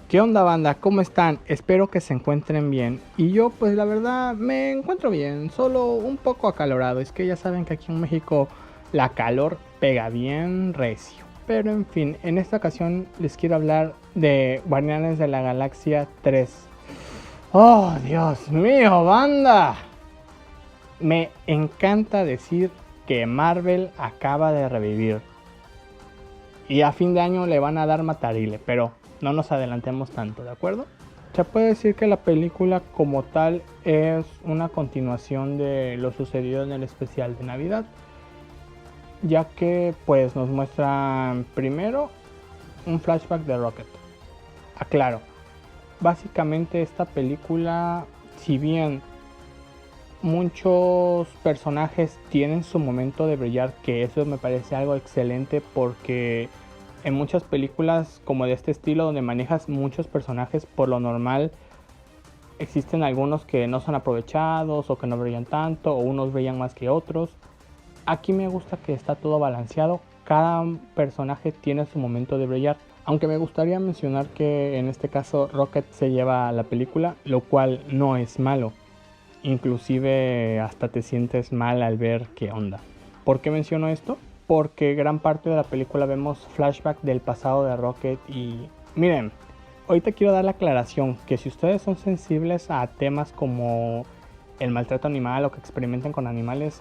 ¿Qué onda, banda? ¿Cómo están? Espero que se encuentren bien. Y yo pues la verdad me encuentro bien, solo un poco acalorado. Es que ya saben que aquí en México la calor pega bien recio. Pero en fin, en esta ocasión les quiero hablar de Guardianes de la Galaxia 3. ¡Oh, Dios mío, banda! Me encanta decir que Marvel acaba de revivir. Y a fin de año le van a dar matarile, pero no nos adelantemos tanto, ¿de acuerdo? Se puede decir que la película como tal es una continuación de lo sucedido en el especial de Navidad, ya que pues nos muestran primero un flashback de Rocket. Aclaro, básicamente esta película, si bien muchos personajes tienen su momento de brillar, que eso me parece algo excelente porque en muchas películas como de este estilo donde manejas muchos personajes, por lo normal existen algunos que no son aprovechados o que no brillan tanto o unos brillan más que otros. Aquí me gusta que está todo balanceado, cada personaje tiene su momento de brillar, aunque me gustaría mencionar que en este caso Rocket se lleva la película, lo cual no es malo. Inclusive hasta te sientes mal al ver qué onda. ¿Por qué menciono esto? Porque gran parte de la película vemos flashback del pasado de Rocket y miren, ahorita quiero dar la aclaración que si ustedes son sensibles a temas como el maltrato animal o que experimenten con animales,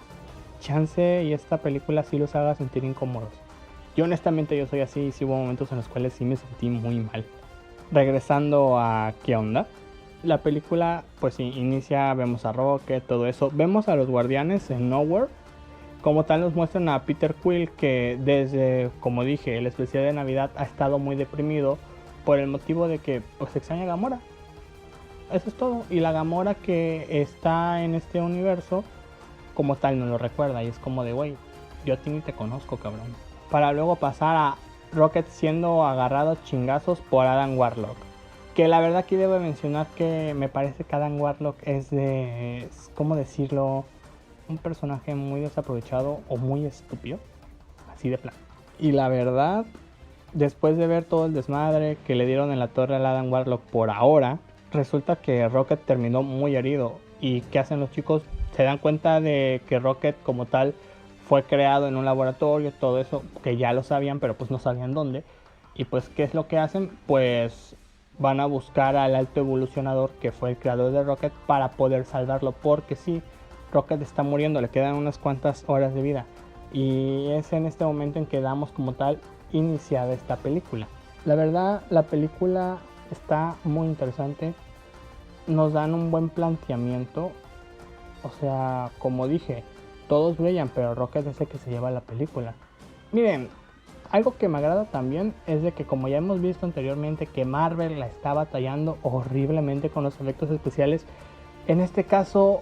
chance y esta película sí los haga sentir incómodos. Yo honestamente yo soy así y sí hubo momentos en los cuales sí me sentí muy mal. Regresando a qué onda. La película pues sí, inicia, vemos a Rocket, todo eso. Vemos a los guardianes en Nowhere. Como tal nos muestran a Peter Quill que desde, como dije, el especial de Navidad ha estado muy deprimido por el motivo de que pues extraña a Gamora. Eso es todo. Y la Gamora que está en este universo como tal no lo recuerda y es como de güey, yo a ti ni te conozco, cabrón. Para luego pasar a Rocket siendo agarrado chingazos por Adam Warlock. Que la verdad aquí debo mencionar que me parece que Adam Warlock es de, ¿cómo decirlo? Un personaje muy desaprovechado o muy estúpido. Así de plan. Y la verdad, después de ver todo el desmadre que le dieron en la torre a Adam Warlock por ahora, resulta que Rocket terminó muy herido. ¿Y qué hacen los chicos? Se dan cuenta de que Rocket como tal fue creado en un laboratorio, todo eso, que ya lo sabían, pero pues no sabían dónde. Y pues, ¿qué es lo que hacen? Pues van a buscar al alto evolucionador que fue el creador de Rocket para poder salvarlo, porque si Rocket está muriendo, le quedan unas cuantas horas de vida. Y es en este momento en que damos como tal iniciada esta película. La verdad, la película está muy interesante. Nos dan un buen planteamiento. O sea, como dije, todos brillan, pero Rocket es el que se lleva la película. Miren, algo que me agrada también es de que como ya hemos visto anteriormente que Marvel la está batallando horriblemente con los efectos especiales, en este caso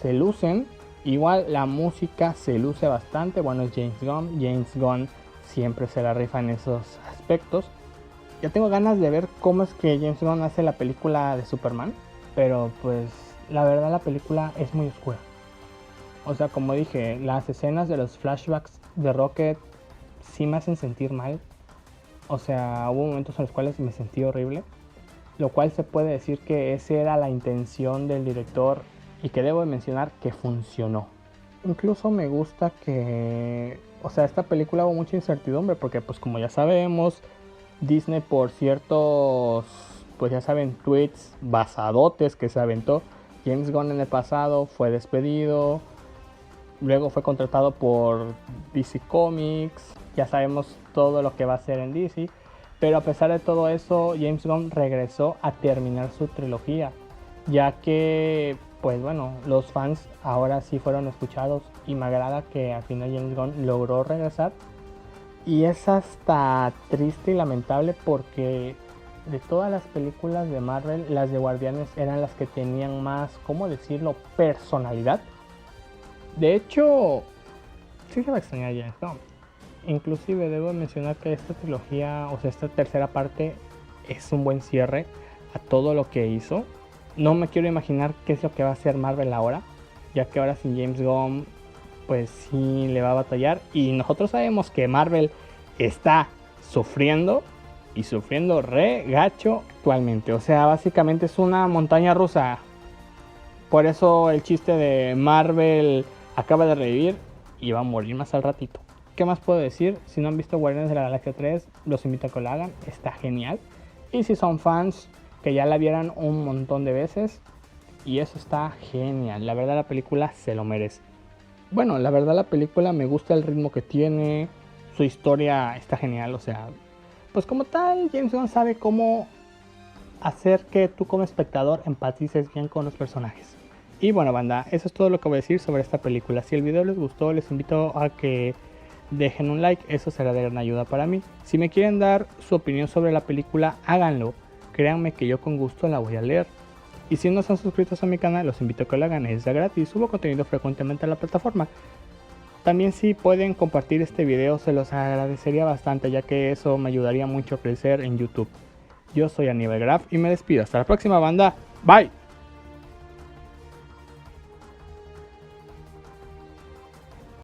se lucen. Igual la música se luce bastante, bueno es James Gunn siempre se la rifa en esos aspectos. Ya tengo ganas de ver cómo es que James Gunn hace la película de Superman, pero pues la verdad la película es muy oscura. O sea, como dije, las escenas de los flashbacks de Rocket sí me hacen sentir mal. O sea, hubo momentos en los cuales me sentí horrible, lo cual se puede decir que esa era la intención del director y que debo de mencionar que funcionó. Incluso me gusta que, o sea, esta película hubo mucha incertidumbre porque pues como ya sabemos, Disney por ciertos, pues ya saben, tweets basadotes que se aventó, James Gunn en el pasado fue despedido, luego fue contratado por DC Comics, ya sabemos todo lo que va a hacer en DC, pero a pesar de todo eso, James Gunn regresó a terminar su trilogía, ya que, pues bueno, los fans ahora sí fueron escuchados y me agrada que al final James Gunn logró regresar. Y es hasta triste y lamentable porque de todas las películas de Marvel, las de Guardianes eran las que tenían más, ¿cómo decirlo?, personalidad. De hecho, sí se va a extrañar James Gunn. Inclusive debo mencionar que esta trilogía, o sea, esta tercera parte es un buen cierre a todo lo que hizo. No me quiero imaginar qué es lo que va a hacer Marvel ahora, ya que ahora sin James Gunn pues sí le va a batallar y nosotros sabemos que Marvel está sufriendo y sufriendo re gacho actualmente. O sea, básicamente es una montaña rusa. Por eso el chiste de Marvel acaba de revivir y va a morir más al ratito. ¿Qué más puedo decir? Si no han visto Guardianes de la Galaxia 3, los invito a que lo hagan, está genial. Y si son fans, que ya la vieran un montón de veces, y eso está genial. La verdad la película se lo merece. Bueno, la verdad la película me gusta el ritmo que tiene, su historia está genial, o sea, pues como tal, James Gunn sabe cómo hacer que tú como espectador empatices bien con los personajes. Y bueno, banda, eso es todo lo que voy a decir sobre esta película. Si el video les gustó, les invito a que dejen un like, eso será de gran ayuda para mí. Si me quieren dar su opinión sobre la película, háganlo. Créanme que yo con gusto la voy a leer. Y si no están suscritos a mi canal, los invito a que lo hagan, es de gratis, subo contenido frecuentemente a la plataforma. También si pueden compartir este video se los agradecería bastante, ya que eso me ayudaría mucho a crecer en YouTube. Yo soy Aníbal Graf y me despido. Hasta la próxima, banda. Bye.